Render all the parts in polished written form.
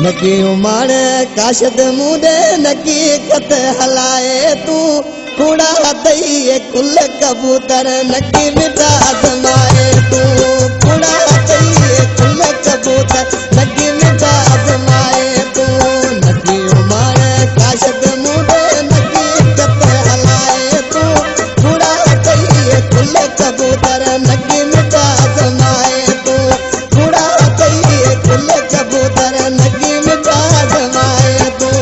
नकी उमाण काशद मुदे नकी कत हलाए तू कूड़ा दई कुल कबूतर नकी मिटा आजमाए तू कूड़ा दई कुल कबूतर नकी मिटा आजमाए तू नकी उमाण काशद मुदे नकी कत हलाए तू कूड़ा दई कुल कबूतर नकी मिटा आजमाए तू कूड़ा दई कुल कबूतर नकी मिटा आजमाए तू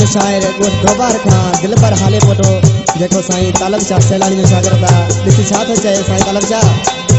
शायर दोबार खां दिल पर हाले पोटो जेको साईं तालब शाह सैलानी जो शागिर्द आहे ॾिसी छा थो चए साईं तालब शाह।